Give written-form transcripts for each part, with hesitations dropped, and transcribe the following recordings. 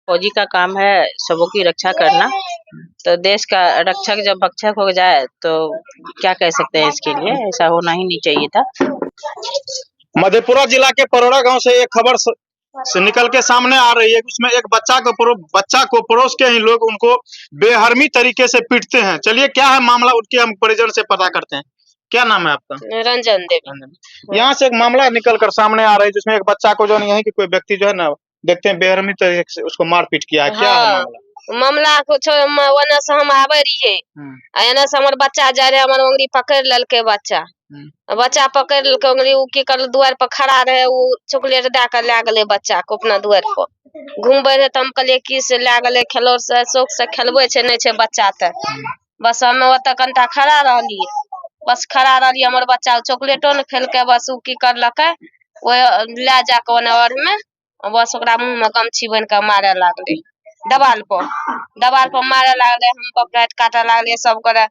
फौजी का काम है सबों की रक्षा करना। तो देश का रक्षक जब भक्षक हो जाए तो क्या कह सकते हैं इसके लिए, ऐसा होना ही नहीं चाहिए था। मधेपुरा जिला के परोड़ा गांव से एक खबर से निकल के सामने आ रही है। उसमें एक बच्चा को पड़ोस के ही लोग उनको बेहरमी तरीके से पीटते हैं। चलिए क्या है मामला, उनके हम परिजन से पता करते हैं। क्या नाम है आपका? रंजन देवी। यहाँ से एक मामला निकल कर सामने आ रहा है जिसमें एक बच्चा को जो है यहीं के कोई व्यक्ति जो है ना देखते हैं बेहरमी तरीके से उसको मारपीट किया है। क्या है मामला? मामला कुछ ओने से हम आवे रहिए, एने से हमर बच्चा जा रहे, हमर उंगली पकड़ लेलके बच्चा पकड़ लेलके उंगली, उ की कर द्वार पर खड़ा रहे, उ चॉकलेट दे के ले गेले बच्चा को अपना द्वार पर। घूमबे रहे त हम कहलिए की से ले गेले, खेलो से शौक से खेलबे छे नहीं छे बच्चा त बस हम ओत कनटा खड़ा रहलिए। बस खड़ा रहलिए, हमर बच्चा चॉकलेटो न खेलके, बस उ की करलके ओ ले जाके ओने और में बस ओकरा मुंह में गमछी बांध के मारे लागले। दवाल पर मारे लागले, हम बपरात काटे लागले सब करे।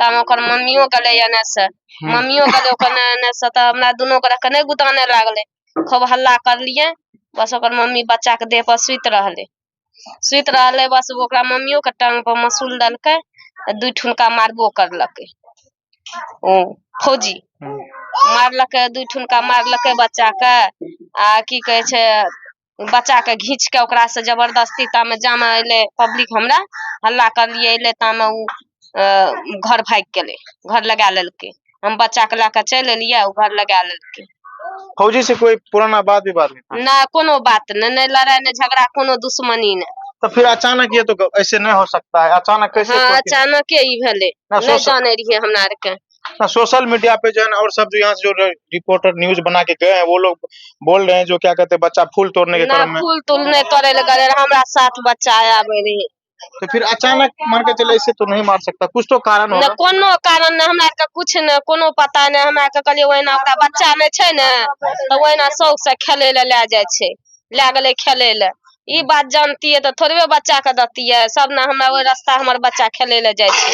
तब ओकर मम्मियो गेले एने से, ओकर एने से, त हमरा दुनो करे के नहीं गुदाने लागले। खूब हल्ला करलिए, बस ओकर मम्मी बच्चा के देह पर सुत रहले। बस ओकरा मम्मियो के टांग पर मसूल दलके, दुई ठुनका मारबो करलके। ओ फौजी मारलके, दुई ठुनका मारलके बच्चा के। आ की कहे छे, बच्चा के घींच के ओकरा से जबरदस्ती तामे जामे अइले पब्लिक, हमरा हल्ला करलिए, अइले तामे उ घर भाग गेले, घर लगा लेलके। हम बच्चा के लेके चल एलिए, उ घर लगा लेलके। फौजी से कोई पुराना बात विवाद नहीं? ना कोनो बात नहीं लड़ाई नहीं झगड़ा, कोनो दुश्मनी नहीं। तो फिर अचानक ये तो ऐसे नहीं हो सकता है, अचानक कैसे? हाँ, अचानक ही भेले, नहीं जाने रहिए हमरा आर के। सोशल मीडिया पे जो है ना, और सब जो यहाँ से जो रिपोर्टर न्यूज बना के गए हैं वो लोग बोल रहे हैं जो क्या कहते हैं बच्चा फूल तोड़ने के क्रम में। फूल तूल नहीं तोड़े लगे, हमरा साथ बच्चा आया रही। तो फिर अचानक मान के चले ऐसे तो नहीं मार सकता, कुछ तो कारण होगा। कोनो कारण नहीं, हमरा के कुछ नहीं, कोनो पता नहीं। हमरा के कहलिए ओहिना ओकरा बच्चा नहीं छे ने, तो ओहिना शौक से खेले ले ले जाय छे, ले गेले खेले ले। ई बात जानती है तो थोड़े बच्चा के दती है सब ना। हमरा वो रास्ता हमर बच्चा खेले ले जाय छे,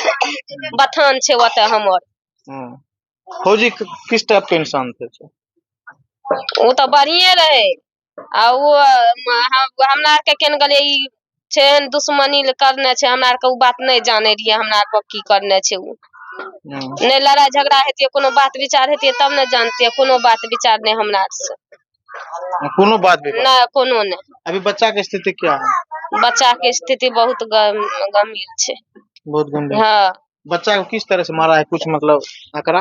बथान छे ओते हमर। फौजी किस टाइप के इंसान थे? वो तो बढ़िया रहे, आ वो हमरा के केन गले ई छे दुश्मनी करने छे, हमरा के उ बात नहीं जाने रहिए, हमरा को की करने छे। उ नहीं लड़ाई झगड़ा हेतिए, कोनो बात विचार हेतिए तब न जानते, कोनो बात विचार नहीं हमरा से, कोनो बात भी ना कोनो नहीं। अभी बच्चा की स्थिति क्या है? बच्चा की स्थिति बहुत गंभीर छे। बहुत गंभीर? हाँ। बच्चा को किस तरह से मारा है, कुछ मतलब आंकड़ा?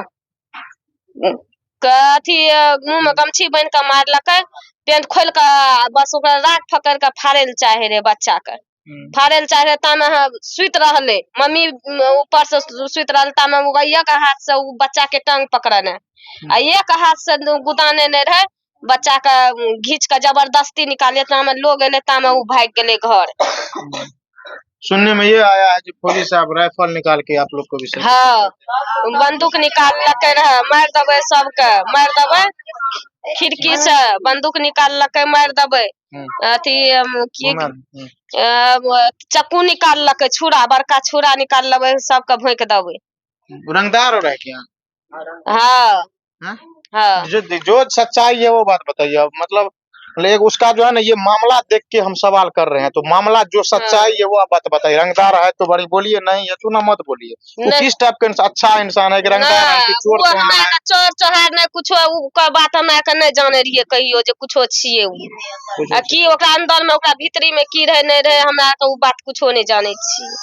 अथी मुंह में गमछी बांध के मारलके, पेंट खोल के बस ओकरा राख पकड़ के फाड़े ले चाहे रे बच्चा के। फाड़े ले चाहे तामे सुत रहले, मम्मी ऊपर से सुत रहल, तामे एक हाथ से उ बच्चा के टांग पकड़ने आ एक हाथ से गुदाने नहीं रहे, बच्चा के घींच के जबरदस्ती निकाले, तामे लोग एले, तामे उ भाग गेले घर। सुनने में ये आया है कि फौजी साहब राइफल निकाल के आप लोग को भी? हाँ, बंदूक निकाल लके रहे, मार देवे सबके, मार देवे खिड़की से बंदूक निकाल लके मार देवे। अथी चक्कू निकाल लके, छुरा बड़का छुरा निकाल लेवे, सबके भोंक देवे। रंगदार हो रहा है क्या? हाँ हाँ। जो सच्चाई है वो बात बताइए। मतलब एक उसका जो है ना ये मामला देख के हम सवाल कर रहे हैं, तो मामला जो सच्चाई है वो आप बात बताइए। रंगदार है तो बड़ी बोलिए, नहीं है तो ना मत बोलिए। वो किस टाइप का अच्छा इंसान है कि रंगदार है कि चोर है? चोर चोहार नहीं कुछो का बात हमरा के नहीं जाने रहिए कहियो जे कुछो छिए उ। की ओकरा अंदर में ओकरा भीतरी में की रहे नहीं रहे, हमरा के उ बात कुछो नहीं जाने छी।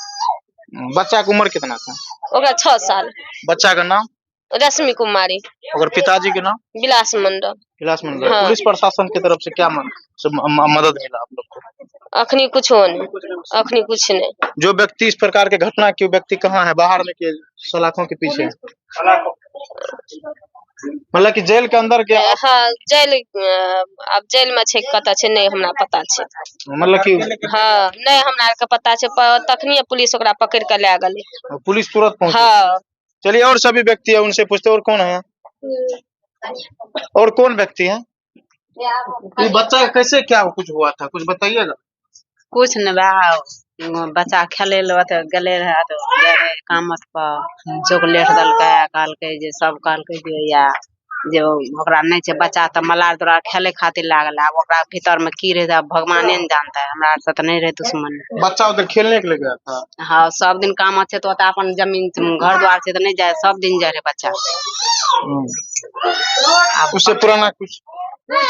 बच्चा की उम्र कितना था? ओकरा 6 साल। बच्चा का नाम? रश्मि कुमारी। और पिताजी के नाम? विलास मंडल। विलास मंडल। हाँ। पुलिस प्रशासन की तरफ से क्या मदद मिला आप लोग को? अखनी कुछ नहीं, अखनी कुछ नहीं। जो व्यक्ति इस प्रकार के घटना की व्यक्ति कहाँ है? बाहर में के सलाखों के पीछे? मतलब कि जेल के अंदर के? हाँ जेल, अब जेल में छे कता छे नहीं हमरा पता छे। मतलब कि हाँ नहीं हमरा के पता छे, तखनी पुलिस ओकरा पकड़ के ले गेले। पुलिस तुरंत पहुंची? हाँ। चलिए और सभी व्यक्ति है उनसे पूछते, और कौन है? और कौन व्यक्ति है? बच्चा कैसे क्या कुछ हुआ था, कुछ बताइएगा। कुछ न बच्चा खेले गले रहे तो काम पर चॉकलेट दलके, कहलके जे सब कहलके जे या जो ओकरा नहीं छे बच्चा त मलार द्वारा खेले खातिर लागल अब ओकरा भीतर में की रहे था भगवाने ने जानता है हमरा से तो नहीं रहे दुश्मन। बच्चा उधर खेलने के लिए गया था? हाँ सब दिन काम अच्छे तो अपन जमीन घर द्वार से तो नहीं जाए सब दिन जाए रहे बच्चा। उससे पुराना कुछ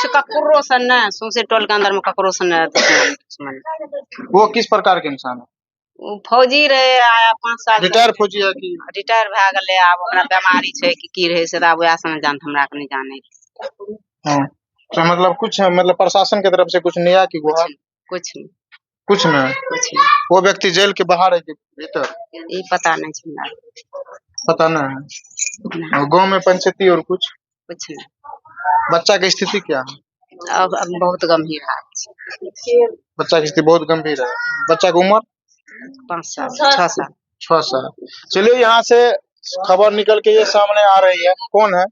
ककरो से न सौंसे टोल के अंदर में ककरो से न दुश्मन। वो किस प्रकार के इंसान है? उ फौजी रहे आया 5 साल रिटायर फौजी है कि? रिटायर भए गेले अब ओकरा बीमारी छै कि की रहे से त अब वएह समय जान हमरा के नहीं जाने। तो मतलब कुछ मतलब प्रशासन की तरफ से कुछ नहीं आया कि वो कुछ नहीं कुछ नहीं? कुछ नहीं वो व्यक्ति जेल के बाहर है कि भीतर? ये पता नहीं छै हमरा पता नहीं है। गांव में पंचायती और कुछ नहीं। बच्चा की स्थिति क्या है? अब बहुत गंभीर है। बच्चा की स्थिति बहुत गंभीर है। बच्चा की उम्र 5 साल 6 साल 6 साल। चलिए यहाँ से खबर निकल के ये सामने आ रही है। कौन है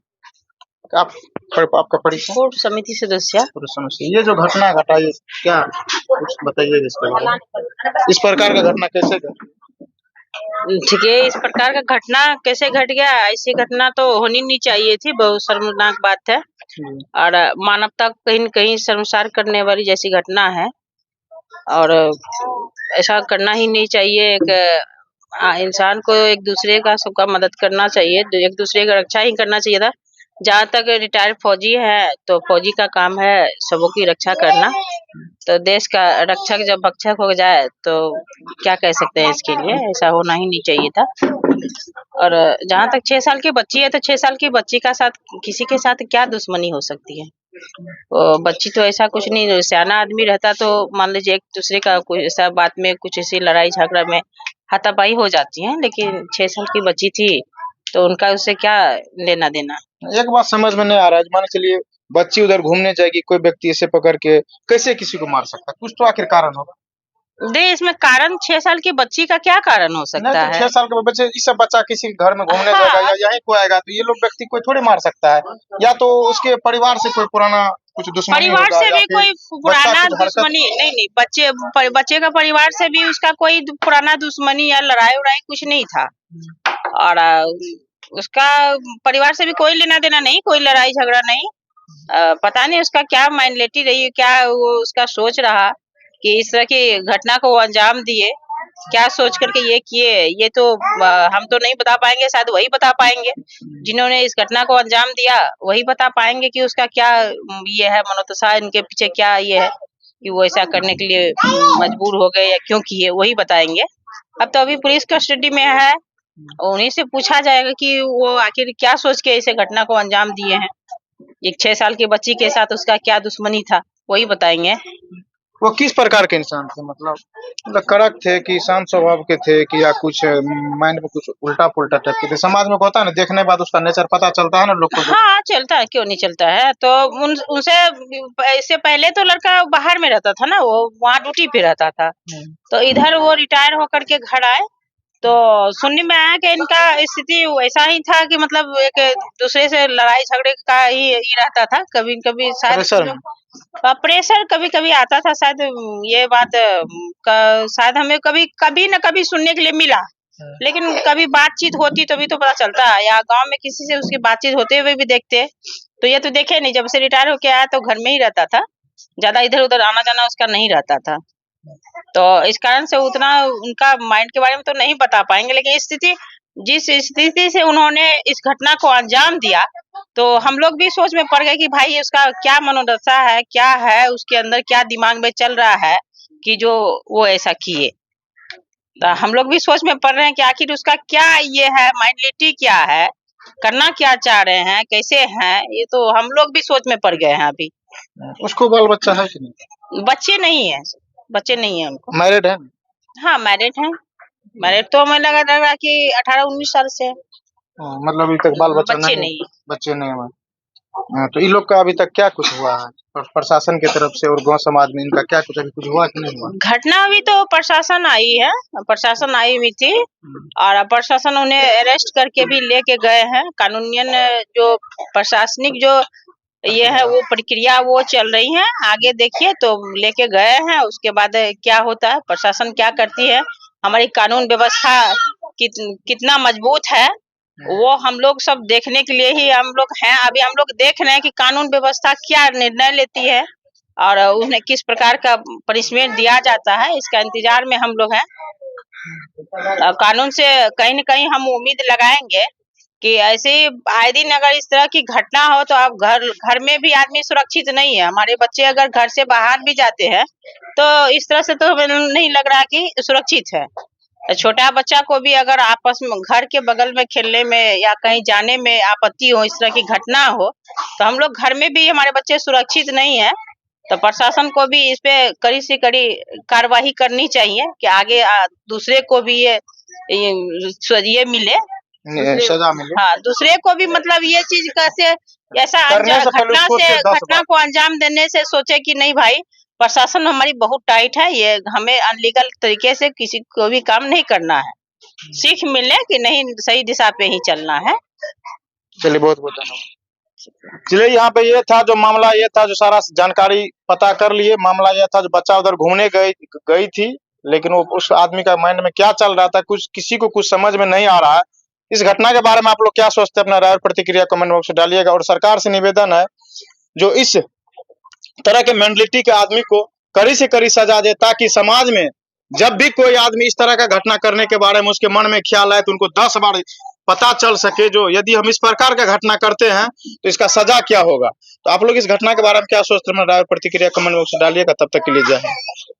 आपका परिचय? कोर्ट समिति सदस्य। ये जो घटना घटा ये क्या कुछ बताइए इसके बारे में। इस प्रकार का घटना कैसे घटा? ठीक है इस प्रकार का घटना कैसे घट गया ऐसी घटना तो होनी नहीं चाहिए थी बहुत शर्मनाक बात है और मानवता को कहीं न कहीं शर्मसार करने वाली जैसी घटना है और ऐसा करना ही नहीं चाहिए। एक इंसान को एक दूसरे का सबका मदद करना चाहिए एक दूसरे का रक्षा ही करना चाहिए था। जहाँ तक रिटायर्ड फौजी है तो फौजी का काम है सबों की रक्षा करना तो देश का रक्षक जब भक्षक हो जाए तो क्या कह सकते हैं इसके लिए ऐसा होना ही नहीं चाहिए था। और जहाँ तक 6 साल की बच्ची है तो 6 साल की बच्ची का साथ किसी के साथ क्या दुश्मनी हो सकती है। बच्ची तो ऐसा कुछ नहीं सियाना आदमी रहता तो मान लीजिए एक दूसरे का कुछ ऐसा बात में कुछ ऐसी लड़ाई झगड़ा में हाथापाई हो जाती है लेकिन 6 साल की बच्ची थी तो उनका उससे क्या लेना देना। एक बात समझ में नहीं आ रहा है मान चलिए बच्ची उधर घूमने जाएगी कोई व्यक्ति ऐसे पकड़ के कैसे किसी को मार सकता है? कुछ तो आखिर कारण होगा। दे इसमें कारण 6 साल की बच्ची का क्या कारण हो सकता है? 6 साल के बच्चे इस सब बच्चा किसी घर में घूमने जाएगा या यहीं को आएगा तो ये लोग व्यक्ति कोई थोड़ी मार सकता है या तो उसके परिवार से कोई पुराना कुछ दुश्मनी परिवार होगा से भी कोई पुराना दुश्मनी नहीं बच्चे का परिवार से भी उसका कोई पुराना दुश्मनी या लड़ाई उड़ाई कुछ नहीं था और उसका परिवार से भी कोई लेना देना नहीं कोई लड़ाई झगड़ा नहीं। पता नहीं उसका क्या माइंडलेटी रही क्या वो उसका सोच रहा कि इस तरह की घटना को अंजाम दिए क्या सोच करके ये किए ये तो हम तो नहीं बता पाएंगे शायद वही बता पाएंगे जिन्होंने इस घटना को अंजाम दिया वही बता पाएंगे कि उसका क्या ये है मनोदशा इनके पीछे क्या ये है कि वो ऐसा करने के लिए मजबूर हो गए या क्यों किए वही बताएंगे। अब तो अभी पुलिस कस्टडी में है उन्हीं से पूछा जाएगा कि वो आखिर क्या सोच के इसे घटना को अंजाम दिए हैं। एक 6 साल की बच्ची के साथ उसका क्या दुश्मनी था वही बताएंगे। वो किस प्रकार के इंसान थे मतलब कड़क थे कि शांत स्वभाव के थे कि या कुछ माइंड में कुछ उल्टा पुल्टा टाइप के थे? समाज में होता है ना देखने के बाद उसका नेचर पता चलता है ना लोग को। हाँ चलता है क्यों नहीं चलता है तो उनसे इससे पहले तो लड़का बाहर में रहता था ना वो वहाँ ड्यूटी पे रहता था तो इधर वो रिटायर होकर के घर आए तो सुनने में आया कि इनका स्थिति ऐसा ही था कि मतलब एक दूसरे से लड़ाई झगड़े का ही रहता था कभी कभी शायद प्रेशर कभी कभी आता था शायद ये बात शायद हमें कभी न कभी सुनने के लिए मिला लेकिन कभी बातचीत होती तभी तो पता चलता है या गांव में किसी से उसकी बातचीत होते हुए भी देखते तो ये तो देखे नहीं जब से रिटायर होके आया तो घर में ही रहता था ज्यादा इधर उधर आना जाना उसका नहीं रहता था तो इस कारण से उतना उनका माइंड के बारे में तो नहीं बता पाएंगे लेकिन जिस स्थिति से उन्होंने इस घटना को अंजाम दिया तो हम लोग भी सोच में पड़ गए कि भाई उसका क्या मनोदशा है क्या है उसके अंदर क्या दिमाग में चल रहा है कि जो वो ऐसा किए। तो हम लोग भी सोच में पड़ रहे हैं कि आखिर उसका क्या ये है माइंडलिटी क्या है करना क्या चाह रहे हैं कैसे हैं ये तो हम लोग भी सोच में पड़ गए हैं अभी। उसको बाल बच्चा है कि नहीं? बच्चे नहीं है उनको। मैरिड है? हाँ मैरिड है मैरिड तो हमें लगा था कि 18-19 साल से है। मतलब अभी तक बाल बच्चा बच्चे नहीं हुआ। तो इन लोग का अभी तक क्या कुछ हुआ है प्रशासन की तरफ से और गांव समाज में इनका क्या कुछ हुआ कि नहीं हुआ? घटना अभी तो प्रशासन आई हुई थी और प्रशासन उन्हें अरेस्ट करके भी लेके गए हैं कानूनियन जो प्रशासनिक जो ये है वो प्रक्रिया वो चल रही है आगे देखिए तो लेके गए हैं उसके बाद क्या होता है प्रशासन क्या करती है हमारी कानून व्यवस्था कितना मजबूत है वो हम लोग सब देखने के लिए ही हम लोग हैं। अभी हम लोग देख रहे हैं कि कानून व्यवस्था क्या निर्णय लेती है और उन्हें किस प्रकार का पनिशमेंट दिया जाता है, इसका इंतजार में हम लोग हैं। कानून से कहीं न कहीं हम उम्मीद लगाएंगे कि ऐसे ही आए दिन अगर इस तरह की घटना हो तो अब घर में भी आदमी सुरक्षित नहीं है। हमारे बच्चे अगर घर से बाहर भी जाते हैं तो इस तरह से तो हमें नहीं लग रहा कि सुरक्षित है। छोटा बच्चा को भी अगर आपस में घर के बगल में खेलने में या कहीं जाने में आपत्ति हो, इस तरह की घटना हो, तो हम लोग घर में भी हमारे बच्चे सुरक्षित नहीं है। तो प्रशासन को भी इस पे कड़ी से कड़ी कार्रवाई करनी चाहिए कि आगे दूसरे को भी ये मिले, सजा मिले। हाँ, दूसरे को भी मतलब ये चीज कैसे ऐसा करने से पहले उसको से 10 घटना को अंजाम देने से सोचे कि नहीं भाई, प्रशासन हमारी बहुत टाइट है, ये हमें अनलीगल तरीके से किसी को भी काम नहीं करना है। सीख मिले कि नहीं, सही दिशा पे ही चलना है। चलिए, बहुत बहुत धन्यवाद। चलिए, यहाँ पे ये था जो मामला, ये था जो सारा जानकारी पता कर लिए। मामला यह था जो बच्चा उधर घूमने गई थी, लेकिन वो उस आदमी का माइंड में क्या चल रहा था कुछ किसी को कुछ समझ में नहीं आ रहा है। इस घटना के बारे में आप लोग क्या सोचते हैं, अपना राय और प्रतिक्रिया कमेंट बॉक्स में डालिएगा। और सरकार से निवेदन है जो इस तरह के मेंटलिटी के आदमी को कड़ी से कड़ी सजा दे, ताकि समाज में जब भी कोई आदमी इस तरह का घटना करने के बारे में उसके मन में ख्याल आए तो उनको 10 बार पता चल सके जो यदि हम इस प्रकार का घटना करते हैं तो इसका सजा क्या होगा। तो आप लोग इस घटना के बारे में क्या सोचते हैं, राय और प्रतिक्रिया कमेंट बॉक्स में डालिएगा। तब तक के लिए जय हिंद।